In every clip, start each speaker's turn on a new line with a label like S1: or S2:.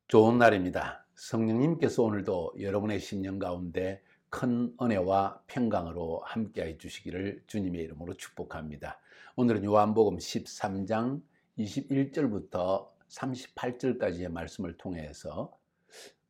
S1: 좋은 날입니다. 성령님께서 오늘도 여러분의 심령 가운데 큰 은혜와 평강으로 함께해 주시기를 주님의 이름으로 축복합니다. 오늘은 요한복음 13장 21절부터 38절까지의 말씀을 통해서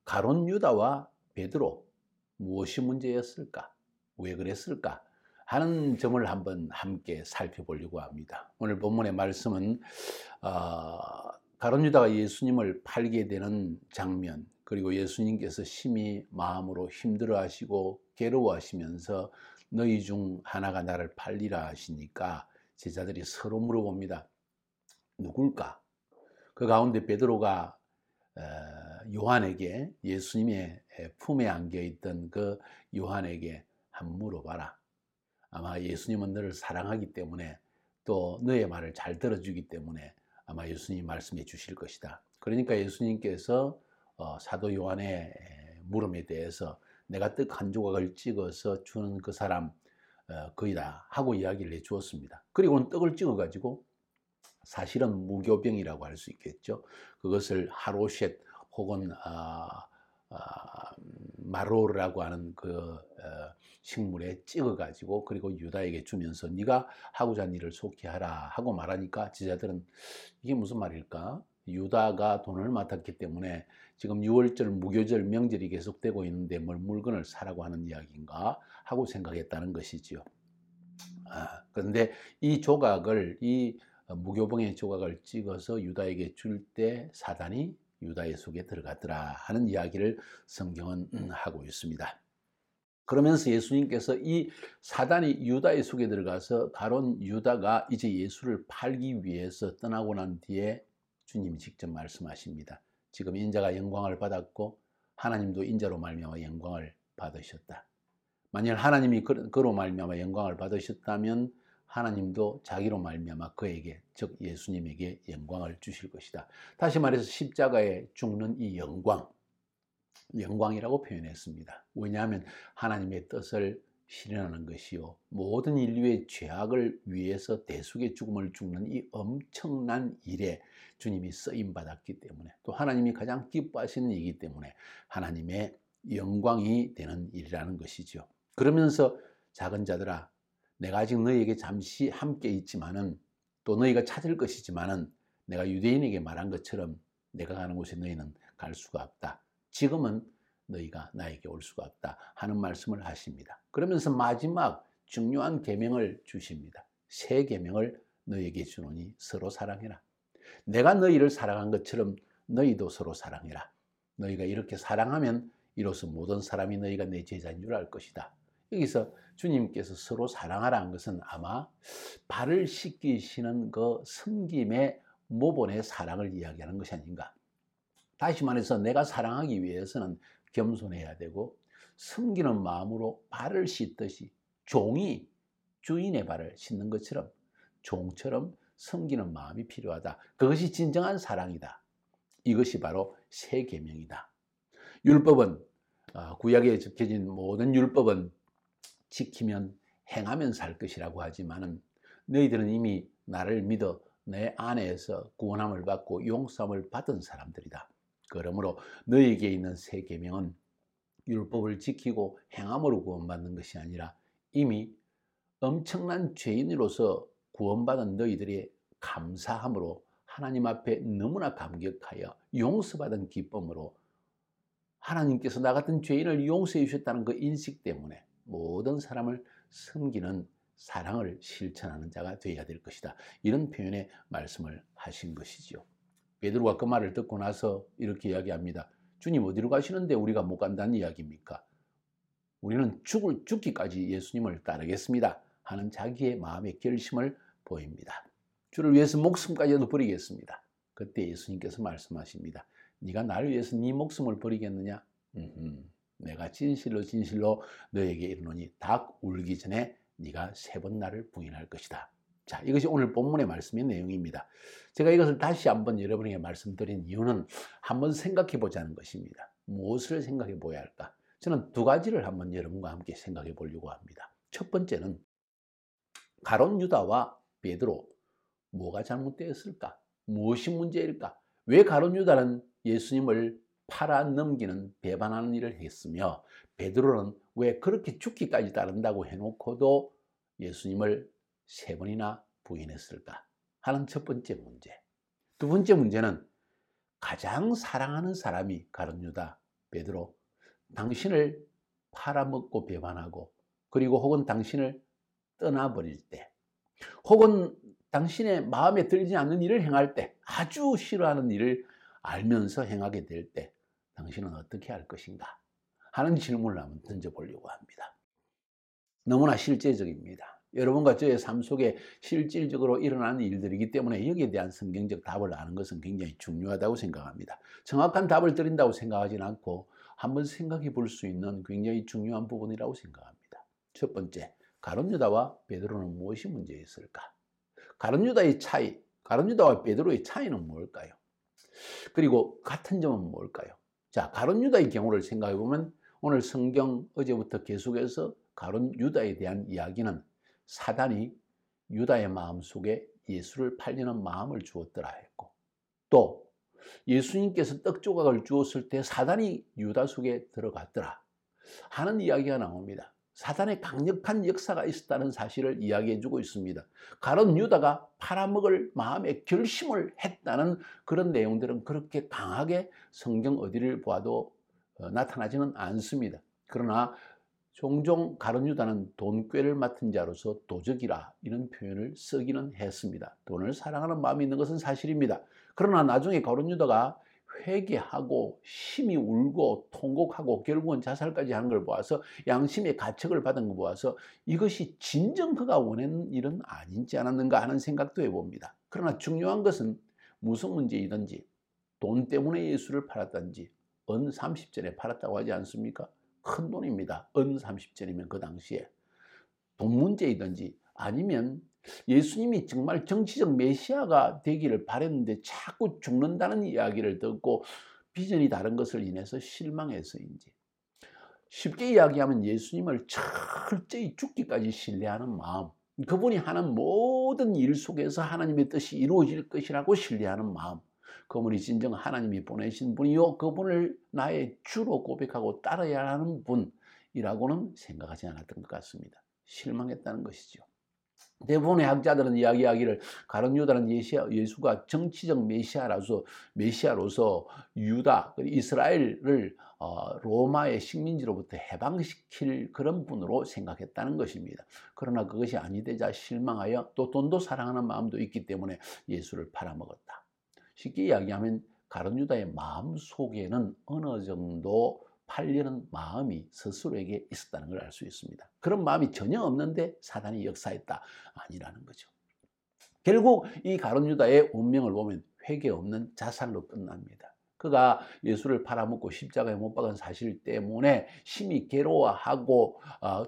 S1: 가룟 유다와 베드로 무엇이 문제였을까? 왜 그랬을까? 하는 점을 한번 함께 살펴보려고 합니다. 오늘 본문의 말씀은 가룟 유다가 예수님을 팔게 되는 장면, 그리고 예수님께서 심히 마음으로 힘들어하시고 괴로워하시면서 너희 중 하나가 나를 팔리라 하시니까 제자들이 서로 물어봅니다. 누굴까? 그 가운데 베드로가 요한에게, 예수님의 품에 안겨있던 그 요한에게 한번 물어봐라. 아마 예수님은 너를 사랑하기 때문에, 또 너의 말을 잘 들어주기 때문에 아마 예수님이 말씀해 주실 것이다. 그러니까 예수님께서 사도 요한의 물음에 대해서 내가 떡 한 조각을 찍어서 주는 그 사람 그이다 하고 이야기를 해 주었습니다. 그리고는 떡을 찍어 가지고, 사실은 무교병이라고 할 수 있겠죠. 그것을 하로셋 혹은 마로라고 하는 그 식물에 찍어 가지고, 그리고 유다에게 주면서 네가 하고자 하는 일을 속히 하라 하고 말하니까 제자들은 이게 무슨 말일까? 유다가 돈을 맡았기 때문에 지금 6월절 무교절 명절이 계속되고 있는데 뭘 물건을 사라고 하는 이야기인가 하고 생각했다는 것이지요. 그런데 이 조각을, 이 무교병의 조각을 찍어서 유다에게 줄 때 사단이 유다의 속에 들어갔더라 하는 이야기를 성경은 하고 있습니다. 그러면서 예수님께서 이 사단이 유다의 속에 들어가서 가룟 유다가 이제 예수를 팔기 위해서 떠나고 난 뒤에 주님이 직접 말씀하십니다. 지금 인자가 영광을 받았고 하나님도 인자로 말미암아 영광을 받으셨다. 만일 하나님이 그로 말미암아 영광을 받으셨다면 하나님도 자기로 말미암아 그에게, 즉 예수님에게 영광을 주실 것이다. 다시 말해서 십자가에 죽는 이 영광이라고 표현했습니다. 왜냐하면 하나님의 뜻을 실현하는 것이요, 모든 인류의 죄악을 위해서 대속의 죽음을 죽는 이 엄청난 일에 주님이 쓰임받았기 때문에, 또 하나님이 가장 기뻐하시는 일이기 때문에 하나님의 영광이 되는 일이라는 것이죠. 그러면서 작은 자들아, 내가 아직 너희에게 잠시 함께 있지만은, 또 너희가 찾을 것이지만은, 내가 유대인에게 말한 것처럼 내가 가는 곳에 너희는 갈 수가 없다. 지금은 너희가 나에게 올 수가 없다 하는 말씀을 하십니다. 그러면서 마지막 중요한 계명을 주십니다. 새 계명을 너희에게 주노니 서로 사랑해라. 내가 너희를 사랑한 것처럼 너희도 서로 사랑해라. 너희가 이렇게 사랑하면 이로써 모든 사람이 너희가 내 제자인 줄 알 것이다. 여기서 주님께서 서로 사랑하라는 것은 아마 발을 씻기시는 그 섬김의 모본의 사랑을 이야기하는 것이 아닌가. 다시 말해서 내가 사랑하기 위해서는 겸손해야 되고, 섬기는 마음으로 발을 씻듯이 종이 주인의 발을 씻는 것처럼 종처럼 섬기는 마음이 필요하다. 그것이 진정한 사랑이다. 이것이 바로 새 계명이다. 율법은, 구약에 적혀진 모든 율법은 지키면 행하면 살 것이라고 하지만은, 너희들은 이미 나를 믿어 내 안에서 구원함을 받고 용서함을 받은 사람들이다. 그러므로 너희에게 있는 새 계명은 율법을 지키고 행함으로 구원받는 것이 아니라 이미 엄청난 죄인으로서 구원받은 너희들이 감사함으로, 하나님 앞에 너무나 감격하여 용서받은 기쁨으로, 하나님께서 나 같은 죄인을 용서해 주셨다는 그 인식 때문에 모든 사람을 섬기는 사랑을 실천하는 자가 되어야 될 것이다. 이런 표현의 말씀을 하신 것이죠. 베드로가 그 말을 듣고 나서 이렇게 이야기합니다. 주님 어디로 가시는데 우리가 못 간다는 이야기입니까? 우리는 죽기까지 예수님을 따르겠습니다 하는 자기의 마음의 결심을 보입니다. 주를 위해서 목숨까지도 버리겠습니다. 그때 예수님께서 말씀하십니다. 네가 나를 위해서 네 목숨을 버리겠느냐? 내가 진실로 진실로 너에게 이르노니 닭 울기 전에 네가 3번 나를 부인할 것이다. 자, 이것이 오늘 본문의 말씀의 내용입니다. 제가 이것을 다시 한번 여러분에게 말씀드린 이유는 한번 생각해 보자는 것입니다. 무엇을 생각해 보아야 할까? 저는 2가지를 한번 여러분과 함께 생각해 보려고 합니다. 첫 번째는 가룟 유다와 베드로, 뭐가 잘못되었을까? 무엇이 문제일까? 왜 가룟 유다는 예수님을 팔아넘기는 배반하는 일을 했으며 베드로는 왜 그렇게 죽기까지 따른다고 해놓고도 예수님을 3번이나 부인했을까 하는 첫 번째 문제. 두 번째 문제는 가장 사랑하는 사람이 가룟 유다, 베드로, 당신을 팔아먹고 배반하고 그리고 혹은 당신을 떠나버릴 때 혹은 당신의 마음에 들지 않는 일을 행할 때 아주 싫어하는 일을 알면서 행하게 될 때 당신은 어떻게 할 것인가 하는 질문을 한번 던져보려고 합니다. 너무나 실제적입니다. 여러분과 저의 삶 속에 실질적으로 일어나는 일들이기 때문에 여기에 대한 성경적 답을 아는 것은 굉장히 중요하다고 생각합니다. 정확한 답을 드린다고 생각하지는 않고 한번 생각해 볼 수 있는 굉장히 중요한 부분이라고 생각합니다. 첫 번째, 가룟 유다와 베드로는 무엇이 문제였을까? 가룟 유다의 차이, 가룟 유다와 베드로의 차이는 뭘까요? 그리고 같은 점은 뭘까요? 자, 가룟 유다의 경우를 생각해 보면 오늘 성경 어제부터 계속해서 가룟 유다에 대한 이야기는 사단이 유다의 마음속에 예수를 팔려는 마음을 주었더라 했고, 또 예수님께서 떡 조각을 주었을 때 사단이 유다 속에 들어갔더라 하는 이야기가 나옵니다. 사단의 강력한 역사가 있었다는 사실을 이야기해 주고 있습니다. 가룟 유다가 팔아먹을 마음의 결심을 했다는 그런 내용들은 그렇게 강하게 성경 어디를 보아도 나타나지는 않습니다. 그러나 종종 가룟 유다는 돈꾀를 맡은 자로서 도적이라 이런 표현을 쓰기는 했습니다. 돈을 사랑하는 마음이 있는 것은 사실입니다. 그러나 나중에 가룟 유다가 회개하고 심히 울고 통곡하고 결국은 자살까지 하는 걸 보아서 양심의 가책을 받은 걸 보아서 이것이 진정 그가 원하는 일은 아니지 않았는가 하는 생각도 해봅니다. 그러나 중요한 것은 무슨 문제이든지 돈 때문에 예수를 팔았든지 은 30전에 팔았다고 하지 않습니까? 큰 돈입니다. 은 30전이면 그 당시에 돈 문제이든지 아니면 예수님이 정말 정치적 메시아가 되기를 바랬는데 자꾸 죽는다는 이야기를 듣고 비전이 다른 것을 인해서 실망해서인지, 쉽게 이야기하면 예수님을 철저히 죽기까지 신뢰하는 마음, 그분이 하는 모든 일 속에서 하나님의 뜻이 이루어질 것이라고 신뢰하는 마음, 그분이 진정 하나님이 보내신 분이요 그분을 나의 주로 고백하고 따라야 하는 분이라고는 생각하지 않았던 것 같습니다. 실망했다는 것이죠. 대부분의 학자들은 이야기하기를 가룟 유다는 예수가 정치적 메시아로서 유다, 이스라엘을 로마의 식민지로부터 해방시킬 그런 분으로 생각했다는 것입니다. 그러나 그것이 아니되자 실망하여 또 돈도 사랑하는 마음도 있기 때문에 예수를 팔아먹었다. 쉽게 이야기하면 가룟 유다의 마음 속에는 어느 정도 팔려는 마음이 스스로에게 있었다는 걸 알 수 있습니다. 그런 마음이 전혀 없는데 사단이 역사했다 아니라는 거죠. 결국 이 가룟 유다의 운명을 보면 회개 없는 자살로 끝납니다. 그가 예수를 팔아먹고 십자가에 못 박은 사실 때문에 심히 괴로워하고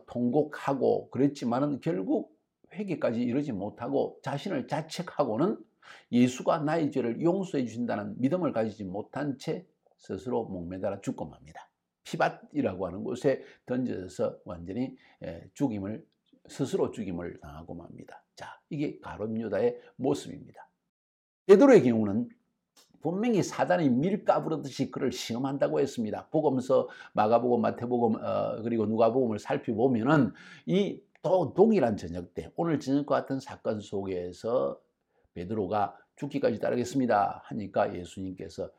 S1: 통곡하고 그랬지만은 결국 회개까지 이르지 못하고 자신을 자책하고는 예수가 나의 죄를 용서해 주신다는 믿음을 가지지 못한 채 스스로 목매달아 죽고 맙니다. 피밭이라고 하는 곳에 던져져서 완전히 스스로 죽임을 당하고 맙니다. 자, 이게 가룟 유다의 모습입니다. 베드로의 경우는 분명히 사단이 밀 까부르듯이 그를 시험한다고 했습니다. 복음서, 마가복음, 마태복음 그리고 누가복음을 살펴보면은 이 동일한 저녁 때 오늘 저녁과 같은 사건 속에서 베드로가 죽기까지 따르겠습니다 하니까 예수님께서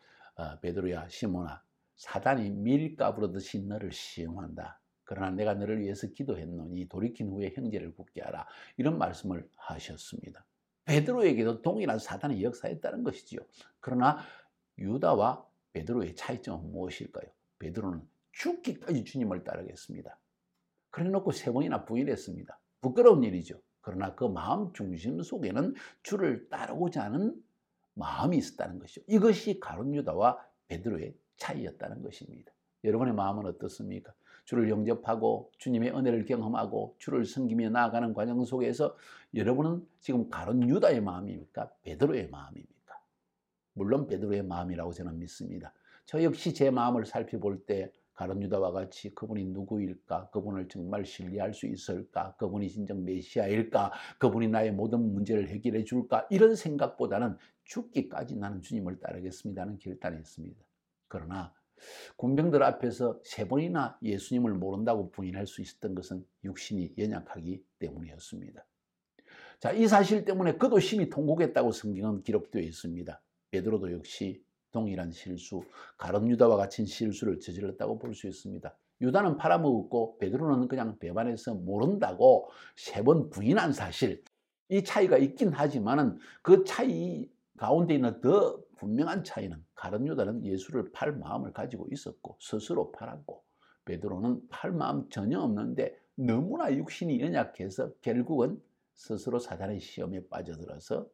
S1: 베드로야 시몬아 사단이 밀 까부르듯이 너를 시험한다. 그러나 내가 너를 위해서 기도했노니 돌이킨 후에 형제를 굳게 하라. 이런 말씀을 하셨습니다. 베드로에게도 동일한 사단이 역사했다는 것이지요. 그러나 유다와 베드로의 차이점은 무엇일까요? 베드로는 죽기까지 주님을 따르겠습니다. 그래놓고 3번이나 부인했습니다. 부끄러운 일이죠. 그러나 그 마음 중심 속에는 주를 따르고자 하는 마음이 있었다는 것이죠. 이것이 가룟 유다와 베드로의 차이였다는 것입니다. 여러분의 마음은 어떻습니까? 주를 영접하고 주님의 은혜를 경험하고 주를 섬기며 나아가는 과정 속에서 여러분은 지금 가룟 유다의 마음입니까? 베드로의 마음입니까? 물론 베드로의 마음이라고 저는 믿습니다. 저 역시 제 마음을 살펴볼 때 가룟 유다와 같이 그분이 누구일까? 그분을 정말 신뢰할 수 있을까? 그분이 진정 메시아일까? 그분이 나의 모든 문제를 해결해 줄까? 이런 생각보다는 죽기까지 나는 주님을 따르겠습니다는 결단했습니다. 그러나 군병들 앞에서 3번이나 예수님을 모른다고 부인할 수 있었던 것은 육신이 연약하기 때문이었습니다. 자, 이 사실 때문에 그도 심히 통곡했다고 성경은 기록되어 있습니다. 베드로도 역시 동일한 실수, 가룟 유다와 같은 실수를 저질렀다고 볼 수 있습니다. 유다는 팔아먹었고 베드로는 그냥 배반해서 모른다고 3번 부인한 사실, 이 차이가 있긴 하지만은 그 차이 가운데 있는 더 분명한 차이는 가룟 유다는 예수를 팔 마음을 가지고 있었고 스스로 팔았고, 베드로는 팔 마음 전혀 없는데 너무나 육신이 연약해서 결국은 스스로 사단의 시험에 빠져들어서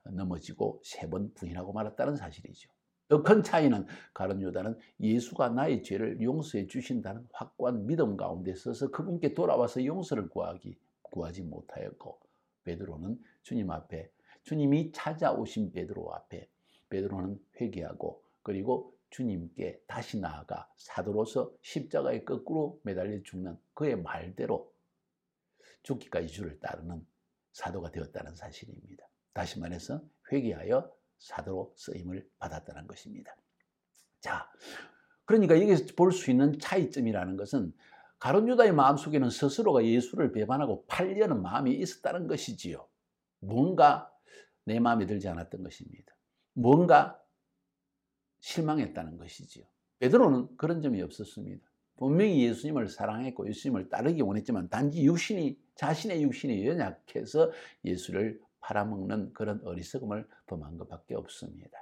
S1: 넘어지고 3번 부인하고 말았다는 사실이죠. 더 큰 차이는 가룟 유다는 예수가 나의 죄를 용서해 주신다는 확고한 믿음 가운데 서서 그분께 돌아와서 용서를 구하지 못하였고, 베드로는 주님 앞에, 주님이 찾아오신 베드로 앞에 베드로는 회개하고 그리고 주님께 다시 나아가 사도로서 십자가에 거꾸로 매달려 죽는 그의 말대로 죽기까지 주를 따르는 사도가 되었다는 사실입니다. 다시 말해서 회개하여 사도로 쓰임을 받았다는 것입니다. 자, 그러니까 여기서 볼 수 있는 차이점이라는 것은 가룟 유다의 마음속에는 스스로가 예수를 배반하고 팔려는 마음이 있었다는 것이지요. 뭔가 내 마음에 들지 않았던 것입니다. 뭔가 실망했다는 것이지요. 베드로는 그런 점이 없었습니다. 분명히 예수님을 사랑했고 예수님을 따르기 원했지만 단지 자신의 육신이 연약해서 예수를 팔아먹는 그런 어리석음을 범한 것밖에 없습니다.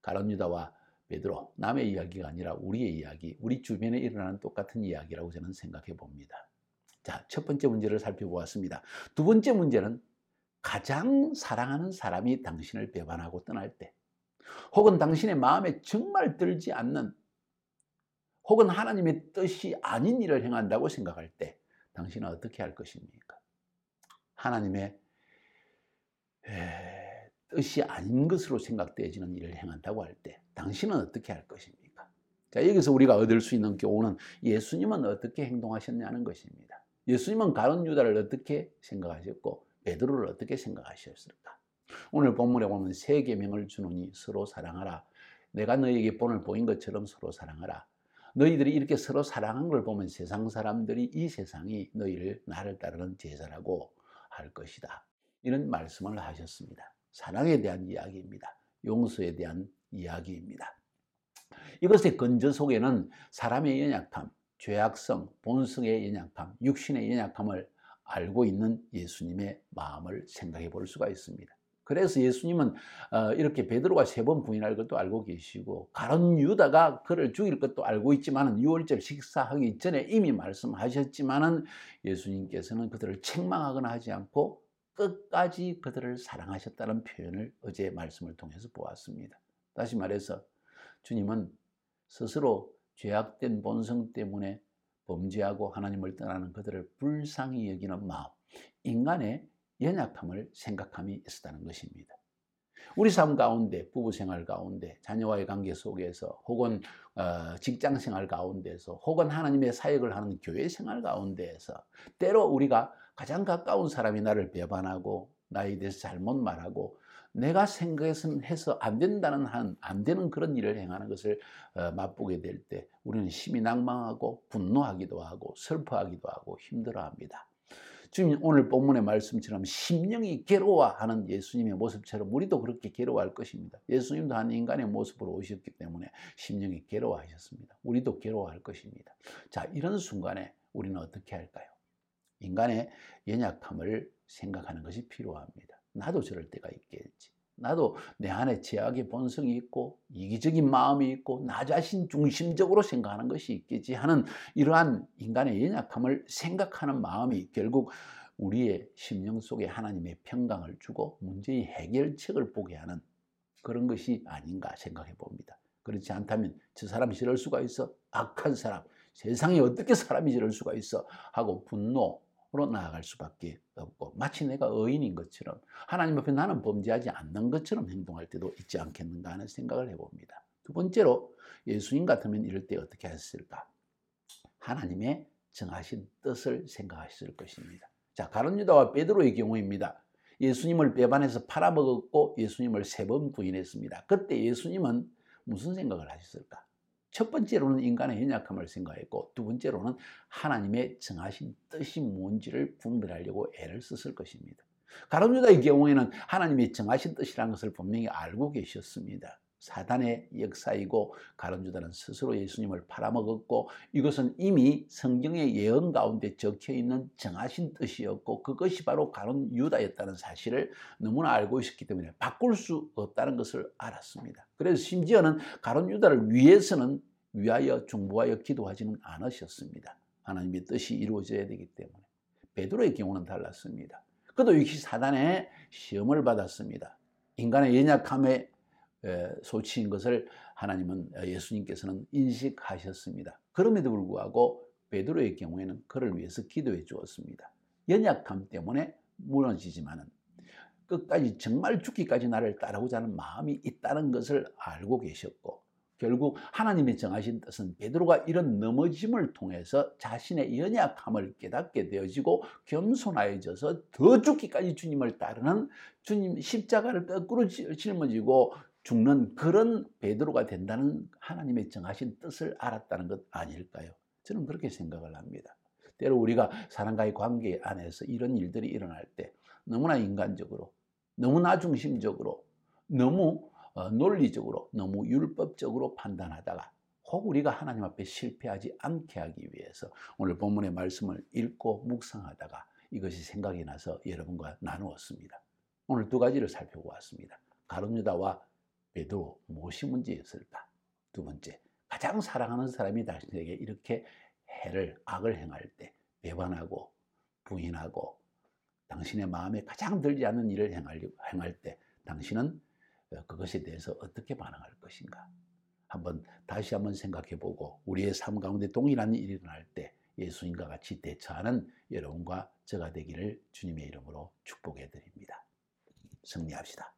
S1: 가룟 유다와 베드로, 남의 이야기가 아니라 우리의 이야기, 우리 주변에 일어나는 똑같은 이야기라고 저는 생각해 봅니다. 자, 첫 번째 문제를 살펴보았습니다. 두 번째 문제는 가장 사랑하는 사람이 당신을 배반하고 떠날 때, 혹은 당신의 마음에 정말 들지 않는, 혹은 하나님의 뜻이 아닌 일을 행한다고 생각할 때 당신은 어떻게 할 것입니까? 하나님의 뜻이 아닌 것으로 생각되어지는 일을 행한다고 할 때 당신은 어떻게 할 것입니까? 자, 여기서 우리가 얻을 수 있는 교훈은 예수님은 어떻게 행동하셨냐는 것입니다. 예수님은 가룟 유다를 어떻게 생각하셨고 베드로를 어떻게 생각하셨을까? 오늘 본문에 보면 3계명을 주노니 서로 사랑하라. 내가 너희에게 본을 보인 것처럼 서로 사랑하라. 너희들이 이렇게 서로 사랑한 걸 보면 세상 사람들이 이 세상이 너희를 나를 따르는 제자라고 할 것이다. 이런 말씀을 하셨습니다. 사랑에 대한 이야기입니다. 용서에 대한 이야기입니다. 이것의 근저 속에는 사람의 연약함, 죄악성, 본성의 연약함, 육신의 연약함을 알고 있는 예수님의 마음을 생각해 볼 수가 있습니다. 그래서 예수님은 이렇게 베드로가 3번 부인할 것도 알고 계시고 가룟 유다가 그를 죽일 것도 알고 있지만 유월절 식사하기 전에 이미 말씀하셨지만 예수님께서는 그들을 책망하거나 하지 않고 끝까지 그들을 사랑하셨다는 표현을 어제 말씀을 통해서 보았습니다. 다시 말해서 주님은 스스로 죄악된 본성 때문에 범죄하고 하나님을 떠나는 그들을 불쌍히 여기는 마음, 인간의 연약함을 생각함이 있었다는 것입니다. 우리 삶 가운데, 부부 생활 가운데, 자녀와의 관계 속에서, 혹은 직장 생활 가운데서, 혹은 하나님의 사역을 하는 교회 생활 가운데에서 때로 우리가 가장 가까운 사람이 나를 배반하고 나에 대해서 잘못 말하고 내가 생각해서는 해서 안 된다는 안 되는 그런 일을 행하는 것을 맛보게 될 때 우리는 심히 낭망하고 분노하기도 하고 슬퍼하기도 하고 힘들어합니다. 지금 오늘 본문의 말씀처럼 심령이 괴로워하는 예수님의 모습처럼 우리도 그렇게 괴로워할 것입니다. 예수님도 한 인간의 모습으로 오셨기 때문에 심령이 괴로워하셨습니다. 우리도 괴로워할 것입니다. 자, 이런 순간에 우리는 어떻게 할까요? 인간의 연약함을 생각하는 것이 필요합니다. 나도 저럴 때가 있겠지. 나도 내 안에 죄악의 본성이 있고 이기적인 마음이 있고 나 자신 중심적으로 생각하는 것이 있겠지 하는 이러한 인간의 연약함을 생각하는 마음이 결국 우리의 심령 속에 하나님의 평강을 주고 문제의 해결책을 보게 하는 그런 것이 아닌가 생각해 봅니다. 그렇지 않다면 저 사람이 저럴 수가 있어? 악한 사람, 세상에 어떻게 사람이 저럴 수가 있어? 하고 분노로 나아갈 수밖에 없고 마치 내가 의인인 것처럼 하나님 앞에 나는 범죄하지 않는 것처럼 행동할 때도 있지 않겠는가 하는 생각을 해봅니다. 두 번째로 예수님 같으면 이럴 때 어떻게 했을까? 하나님의 정하신 뜻을 생각하셨을 것입니다. 자, 가룟 유다와 베드로의 경우입니다. 예수님을 배반해서 팔아먹었고 예수님을 3번 부인했습니다. 그때 예수님은 무슨 생각을 하셨을까? 첫 번째로는 인간의 연약함을 생각했고 두 번째로는 하나님의 정하신 뜻이 뭔지를 분별하려고 애를 썼을 것입니다. 가룟 유다의 경우에는 하나님의 정하신 뜻이라는 것을 분명히 알고 계셨습니다. 사단의 역사이고 가룟 유다는 스스로 예수님을 팔아먹었고 이것은 이미 성경의 예언 가운데 적혀있는 정하신 뜻이었고 그것이 바로 가룟 유다였다는 사실을 너무나 알고 있었기 때문에 바꿀 수 없다는 것을 알았습니다. 그래서 심지어는 가룟 유다를 위하여 중보하여 기도하지는 않으셨습니다. 하나님의 뜻이 이루어져야 되기 때문에. 베드로의 경우는 달랐습니다. 그도 역시 사단의 시험을 받았습니다. 인간의 연약함에 소치인 것을 예수님께서는 인식하셨습니다. 그럼에도 불구하고 베드로의 경우에는 그를 위해서 기도해 주었습니다. 연약함 때문에 무너지지만은 끝까지 정말 죽기까지 나를 따르고자 하는 마음이 있다는 것을 알고 계셨고 결국 하나님의 정하신 뜻은 베드로가 이런 넘어짐을 통해서 자신의 연약함을 깨닫게 되어지고 겸손해져서 더 죽기까지 주님을 따르는 주님 십자가를 거꾸로 짊어지고 죽는 그런 베드로가 된다는 하나님의 정하신 뜻을 알았다는 것 아닐까요? 저는 그렇게 생각을 합니다. 때로 우리가 사람과의 관계 안에서 이런 일들이 일어날 때 너무나 인간적으로, 너무 나 중심적으로, 너무 논리적으로, 너무 율법적으로 판단하다가 혹 우리가 하나님 앞에 실패하지 않게 하기 위해서 오늘 본문의 말씀을 읽고 묵상하다가 이것이 생각이 나서 여러분과 나누었습니다. 오늘 두 가지를 살펴보았습니다. 가룟 유다와 베드로 무엇이 문제였을까? 두 번째, 가장 사랑하는 사람이 당신에게 이렇게 악을 행할 때 배반하고 부인하고 당신의 마음에 가장 들지 않는 일을 행할 때 당신은 그것에 대해서 어떻게 반응할 것인가? 다시 한번 생각해보고 우리의 삶 가운데 동일한 일이 일어날 때 예수님과 같이 대처하는 여러분과 저가 되기를 주님의 이름으로 축복해 드립니다. 승리합시다.